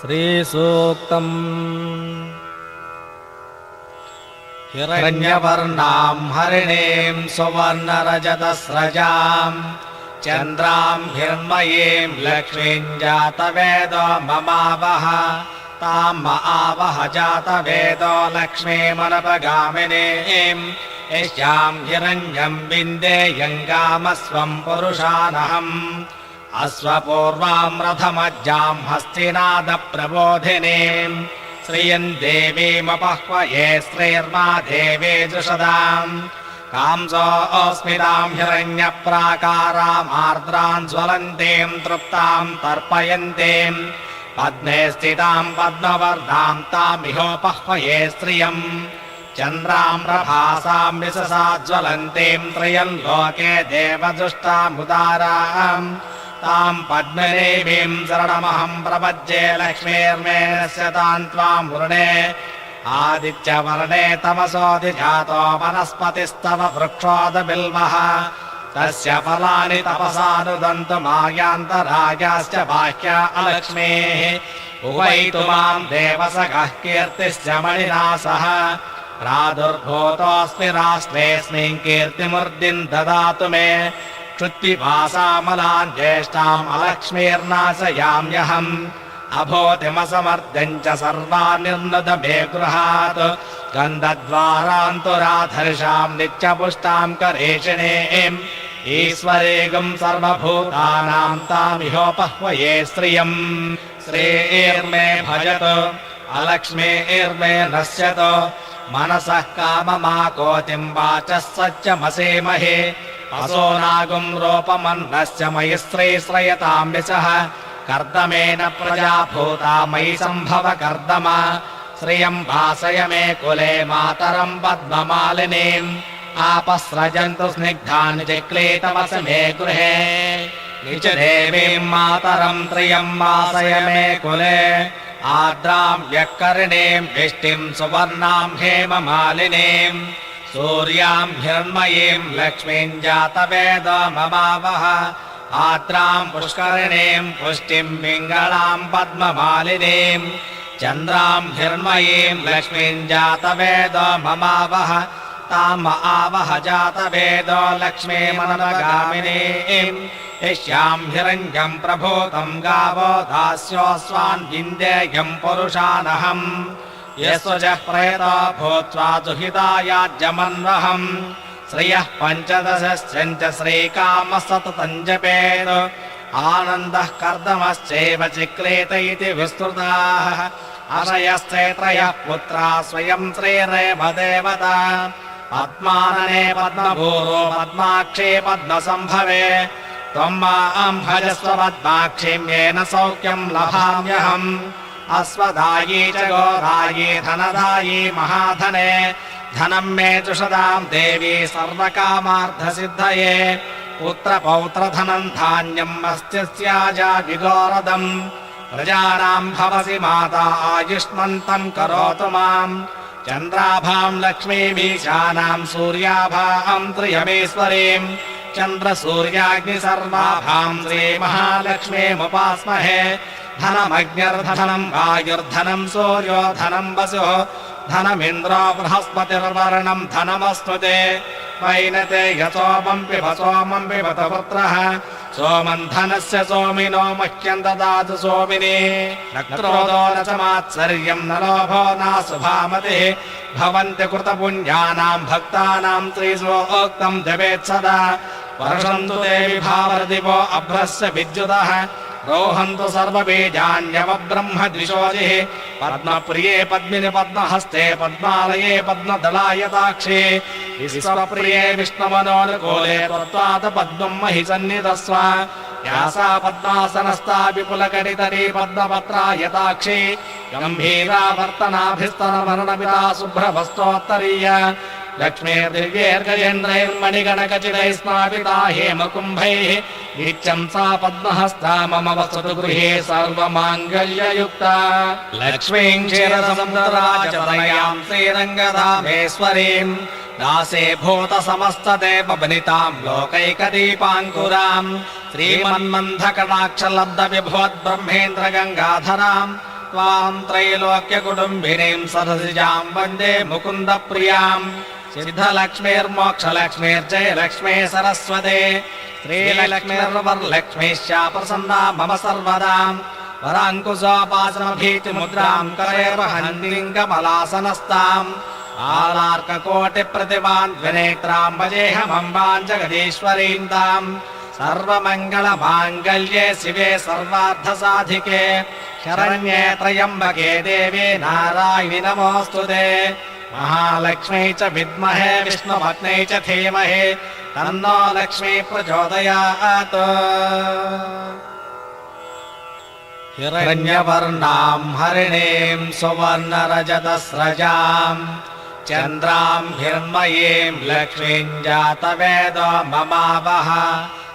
श्रीसूक्तम् हिरण्यवर्णां हरिणीं सुवर्णरजतस्रजां चन्द्रां हिरण्मयीं लक्ष्मीं जातवेदो ममावह तां आवह जातवेदो लक्ष्मीमनपगामिनीं यस्यां हिरण्यं विन्देयं गामस्वं पुरुषानहम् अश्वपूर्वां रथमज्जां हस्तिनादप्रबोधिनीं श्रियं देवीमपह्वये श्रीर्मा देवी जुषदां कांसोऽस्मितां हिरण्यप्राकारामार्द्रां ज्वलन्तीं तृप्तां तर्पयन्तीं पद्मे स्थितां पद्मवर्धां तामिहोपह्वये श्रियं चन्द्रां प्रभासां विशसा ज्वलन्तीं त्रयं लोके देवजुष्टामुदाराम् तां पद्मदेवीं शरणमहं प्रपद्ये लक्ष्मीर्मे नश्यतां त्वां वृणे आदित्यवर्णे तमसोऽधिजातो वनस्पतिस्तव वृक्षोदबिल्वः तस्य फलानि तपसानुदन्तु मायान्तरायाश्च बाह्या अलक्ष्मीः उवैतु मां देवसखः कीर्तिश्च मणिना सह प्रादुर्भूतोऽस्मि राष्ट्रेऽस्मिन् कीर्तिमूर्तिं ददातु मे क्षुत्पिपासामलां ज्येष्ठाम् अलक्ष्मीर्नाशयाम्यहम् अभूतिमसमर्द्यम् च सर्वानिर्नुद मे गृहात् गन्धद्वारान्तुराधर्षां नित्यपुष्टां करेषिणीम् ईश्वरेगम् सर्वभूतानां तामिहोपह्वये श्रियम् श्रीर्मे भजतु अलक्ष्मीर्मे नश्यतु मनसः काममाकोतिं वाचः सत्यमसेमहे असोनागुं रूपमन्नस्य मयि श्रीश्रयतां यशः कर्दमेन प्रजा भूता मयि सम्भव कर्दम श्रियं भासय मे कुले मातरं पद्ममालिनीम् आपस्रजन्तु स्निग्धानि चिक्लीतवस मे गृहे निजदेवीं मातरं त्रियं वासय मे कुले आर्द्रां यःकर्णीं विष्टिं सुवर्णां हेममालिनीं सूर्यां हिरण्मयीं लक्ष्मीं जातवेदो ममावह आर्द्रां पुष्करिणीं पुष्टिं पिङ्गळां पद्ममालिनीं चन्द्रां हिरण्मयीं लक्ष्मीं जातवेदो ममावह ताम आवह जातवेदो लक्ष्मीमनपगामिनीं यस्यां हिरण्यं प्रभूतं गावो दास्योऽस्वान् विन्देयं पुरुषानहम् यस्वजः प्रेतो भूत्वा दुहितायाज्यमन्वहम् श्रियः पञ्चदशश्च श्रीकामः सततं जपेत् आनन्दः कर्दमश्चैव चिक्लेत इति विस्तृताः अशयश्चे त्रयः पुत्रा स्वयं श्रीरेवदेवता पद्मानने पद्मभूरो पद्माक्षे पद्मसम्भवे त्वं मां भजस्व पद्माक्षीं येन सौख्यं लभाम्यहम् अश्वदायी च गोदायी धनदायी महाधने धनं मे जुषदां देवी सर्वकामार्थसिद्धये पुत्रपौत्रधनं धान्यम् अस्त्यस्याजा विगोरदम् प्रजानां भवसि माता आयुष्मन्तं करोतु माम् चन्द्राभां लक्ष्मीमीशानां सूर्याभां त्रियमेश्वरीं चन्द्रसूर्याग्निसर्वाभां श्रीमहालक्ष्मीमुपास्महे धनमग्निर्धनं वायुर्धनं सूर्यो धनं वसुः धनमिन्द्रो बृहस्पतिर्वर्णं धनमस्तु ते वैनते यसोमं पिब सोमं पिबत पुत्रः सोमं धनस्य सोमिनो मह्यं ददातु सोमिनी नक्रोदो न च मात्सर्यं न लोभो नाशुभामतिः भवन्ति कृतपुण्यानां भक्तानां श्रीसोक्तं जपेत् सदा वर्षन्तु देवि भावरदिवो अभ्रस्य विद्युतः रोहन्तु सर्वबीजान्यवब्रह्म द्विषोजिः पद्मप्रिये पद्मिनि पद्महस्ते पद्मालये पद्मदलायताक्षे विश्वप्रिये विष्णुमनोनुकूले त्वत्पाद पद्मं महि सन्निधस्व या सा पद्मासनस्था विपुलकटितरी पद्मपत्रायताक्षी गम्भीरा वर्तनाभिस्तनवर्णपिता शुभ्रवस्त्रोत्तरीय लक्ष्मीर्दिव्यैर्गजेन्द्रैर्मणिगणकचितैः स्नापिता हेमकुम्भैः नित्यं सा पद्महस्ता मम वसतु गृहे सर्वमाङ्गल्ययुक्ता लक्ष्मीं क्षीरसमुद्रराजतनयां श्रीरङ्गधामेश्वरीं दासे भूतसमस्तदेववनितां लोकैकदीपाङ्कुरां श्रीमन्मन्थकटाक्षलब्धविभवद्ब्रह्मेन्द्रगङ्गाधरां त्वाम् त्रैलोक्यकुटुम्बिनीम् सरसिजाम् वन्दे मुकुन्दप्रियाम् सिद्धलक्ष्मीर्मोक्षलक्ष्मीर्जय लक्ष्मी सरस्वती श्रीलक्ष्मीर्वरलक्ष्मीश्चा प्रसन्ना मम सर्वदाम् वराङ्कुशोपासनभीतिमुद्राम् करैर्वहन्तीम् कमलासनस्ताम् आलार्ककोटिप्रतिमान् द्विनेत्राम् भजेऽहमम्बाम् जगदीश्वरीम् ताम् सर्वमङ्गलमाङ्गल्ये शिवे सर्वार्थसाधिके शरण्ये त्र्यम्बके देवे नारायणि नमोऽस्तुते महालक्ष्मी च विद्महे विष्णुपत्न्यै च धीमहि तन्नो लक्ष्मी प्रचोदयात् हिरण्यवर्णाम् हरिणीम् सुवर्णरजतस्रजाम् चन्द्राम् हिरण्मयीम् लक्ष्मीम् जातवेदो ममावह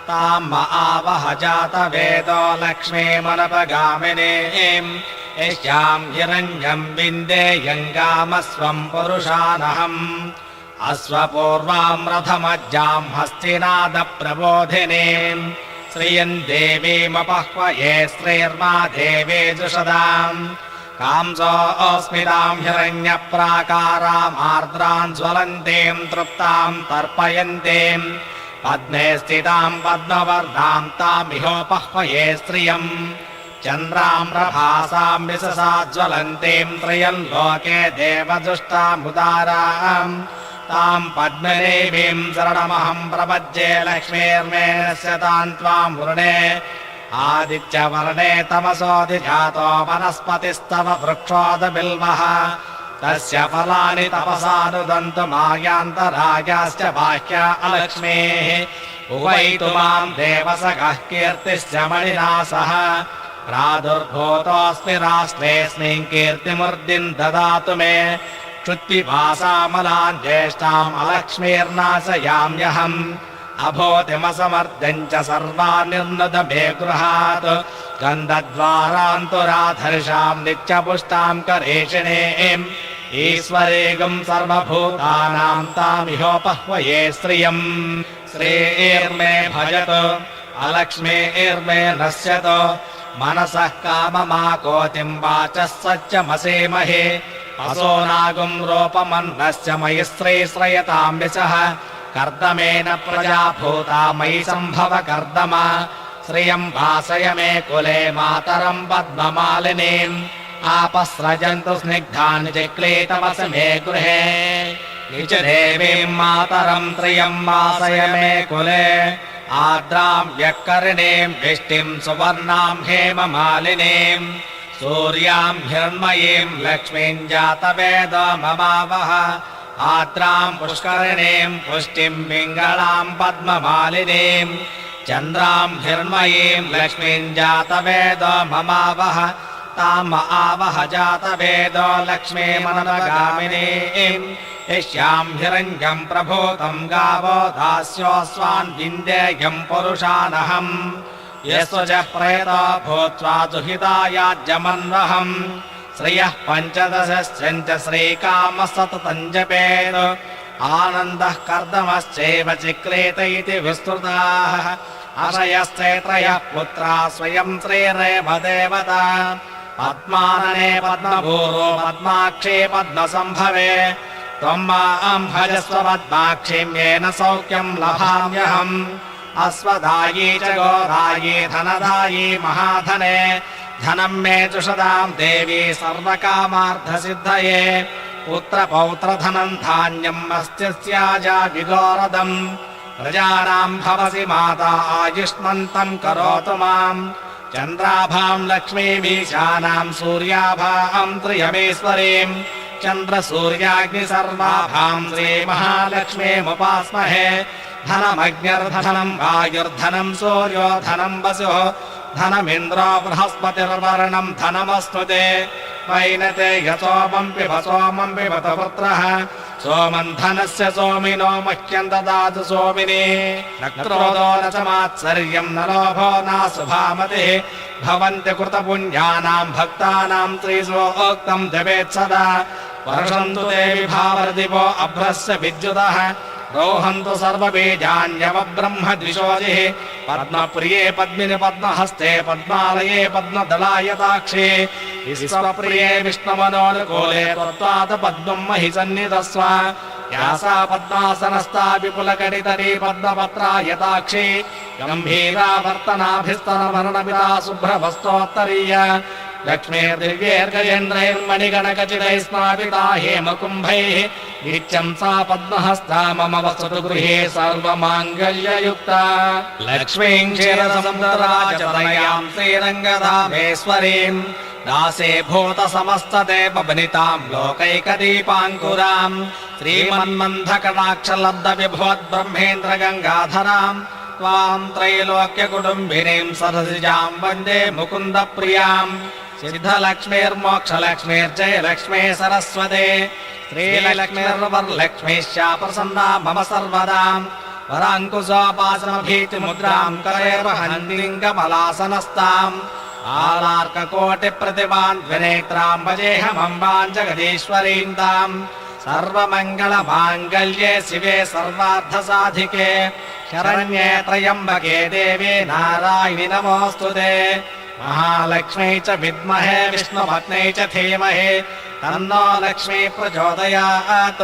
ताम् आवह जातवेदो लक्ष्मीमनपगामिनीम् यस्याम् हिरण्यम् विन्देयम् गामस्वम् पुरुषानहम् अश्वपूर्वाम् रथमज्जाम् हस्तिनादप्रबोधिनीम् श्रियम् देवीमपह्वये श्रीर्मा देवी जुषदाम् कांसोऽस्मिताम् हिरण्यप्राकाराम् आर्द्राम् ज्वलन्तीम् तृप्ताम् तर्पयन्तीम् पद्मे स्थिताम् पद्मवर्धाम् तामिहोपह्वये श्रियम् चन्द्राम् प्रभासाम् विशसा ज्वलन्तीम् त्रयम् लोके देवदुष्टामुदाराम् ताम् पद्मदेवीम् शरणमहम् प्रपद्ये लक्ष्मीर्मे नश्यताम् त्वाम् वृणे आदित्यवर्णे तमसोऽधिजातो वनस्पतिस्तव वृक्षोदबिल्वः तस्य फलानि तपसानुदन्तु मायान्तरायाश्च बाह्या अलक्ष्मीः उवैतु माम् देवसखः कीर्तिश्च मणिना सह प्रादुर्भूतोऽस्मि राष्ट्रेऽस्मिन् कीर्तिमूर्तिम् ददातु मे क्षुत्पिपासामलाम् ज्येष्ठाम् अलक्ष्मीर्नाशयाम्यहम् अभूतिमसमर्द्यम् च सर्वानिर्नुद मे गृहात् गन्धद्वारान्तुराधर्षाम् नित्यपुष्टाम् करेषिणीम् ईश्वरेगम् सर्वभूतानाम् तामिहोपह्वये श्रियम् श्रीर्मे भजतु अलक्ष्मीर्मे नश्यतु मनसः काममाकोतिम् वाचः सत्यमसेमहे असो नागुम् रूपमन्नश्च मयि श्रीश्रयताम् विशः कर्दमेन प्रजा भूता मयि सम्भव कर्दम श्रियम् भासय मे कुले मातरम् पद्ममालिनीम् आपस्रजन्तु स्निग्धानि चिक्लीतवस मे गृहे निज देवीम् मातरम् त्रियम् वासय मे कुले आर्द्राम् व्यक्करिणीम् विष्टिम् सुवर्णाम् हेममालिनीम् सूर्याम् हिरण्मयीम् लक्ष्मीम् जातवेदो ममावह आर्द्राम् पुष्करिणीम् पुष्टिम् पिङ्गलाम् पद्ममालिनीम् चन्द्राम् हिरण्मयीम् लक्ष्मीम् जातवेदो ममावह ताम् आवह जातवेदो लक्ष्मीमनपगामिनीम् यस्याम् हिरण्यम् प्रभूतम् गावो दास्योऽस्वान् विन्देयम् पुरुषानहम् यस्वजः प्रेतो भूत्वा दुहितायाज्यमन्वहम् श्रियः पञ्चदशश्च श्रीकामः सततम् जपेत् आनन्दः कर्दमश्चैव चिक्लेत इति विस्तृताः अशयश्चैत्रयः पुत्रा स्वयम् श्रीरेव देवता पद्मानने पद्मभूरो पद्माक्षे पद्मसम्भवे त्वम् माम् भजस्व पद्माक्षीम् येन सौख्यम् लभाम्यहम् अश्वदायी च गोदायी धनदायी महाधने धनम् मे जुषदाम् देवी सर्वकामार्थसिद्धये पुत्रपौत्रधनम् धान्यम् मस्त्यस्याजा विगोरदम् प्रजानाम् भवसि माता आयुष्मन्तम् करोतु माम् चन्द्राभाम् लक्ष्मीमीशानाम् सूर्याभाम् त्रियमेश्वरीम् चन्द्रसूर्याग्निसर्वाभाम् श्रीमहालक्ष्मीमुपास्महे धनमग्निर्धनम् वायुर्धनम् सूर्यो धनम् वसुः धनमिन्द्रो बृहस्पतिर्वर्णम् धनमस्तु ते वैनते यसोमम् पिब सोमम् पिबत पुत्रः सोमम् धनस्य सोमिनो मह्यम् ददातु सोमिनी न क्रोधो न च मात्सर्यम् न लोभो नाशुभामतिः भवन्ति कृतपुण्यानाम् भक्तानाम् त्रिसोक्तम् जपेत् सदा वर्षन्तु ते विभावर्दिवो अभ्रस्य विद्युतः रोहन्तु सर्वबीजान्यवब्रह्म द्विषोजिः पद्मप्रिये पद्मिनि पद्महस्ते पद्मालये पद्मदलायताक्षे विश्वप्रिये विष्णुमनोनुकूले त्वत्पाद पद्मं महि सन्निधस्व या सा पद्मासनस्था विपुलकटितटी पद्मपत्रायताक्षी गम्भीरा वर्तनाभिस्तनमरणमिता शुभ्रवस्तोत्तरीय लक्ष्मीर्दिव्यैर्गजेन्द्रैर्मणिगणकचितैः स्नापिता हेमकुम्भैः नित्यं सा पद्महस्ता मम वसतु गृहे सर्वमाङ्गल्ययुक्ता लक्ष्मीं क्षीरसमुद्रराजतनयां श्रीरङ्गधामेश्वरीं दासे भूतसमस्तदेववनितां लोकैकदीपाङ्कुरां श्रीमन्मन्थकटाक्षलब्धविभवद्ब्रह्मेन्द्रगङ्गाधरां त्वां त्रैलोक्यकुटुम्बिनीं सरसिजां वन्दे मुकुन्दप्रियां सिद्धलक्ष्मीर्मोक्षलक्ष्मीर्जयलक्ष्मी सरस्वती श्रीलक्ष्मीर्वरलक्ष्मीश्चा प्रसन्ना मम सर्वदां वराङ्कुशोपासनभीतिमुद्रां करैर्वहन्तीं कमलासनस्ताम् आलार्ककोटिप्रतिभां द्विनेत्रां भजेऽहमम्बां जगदीश्वरीं तां सर्वमङ्गलमाङ्गल्ये शिवे सर्वार्थसाधिके शरण्ये त्र्यम्बके देवे नारायणि नमोऽस्तुते महालक्ष्मी च विद्महे विष्णुपत्न्यै च धीमहि तन्नो लक्ष्मी प्रचोदयात्।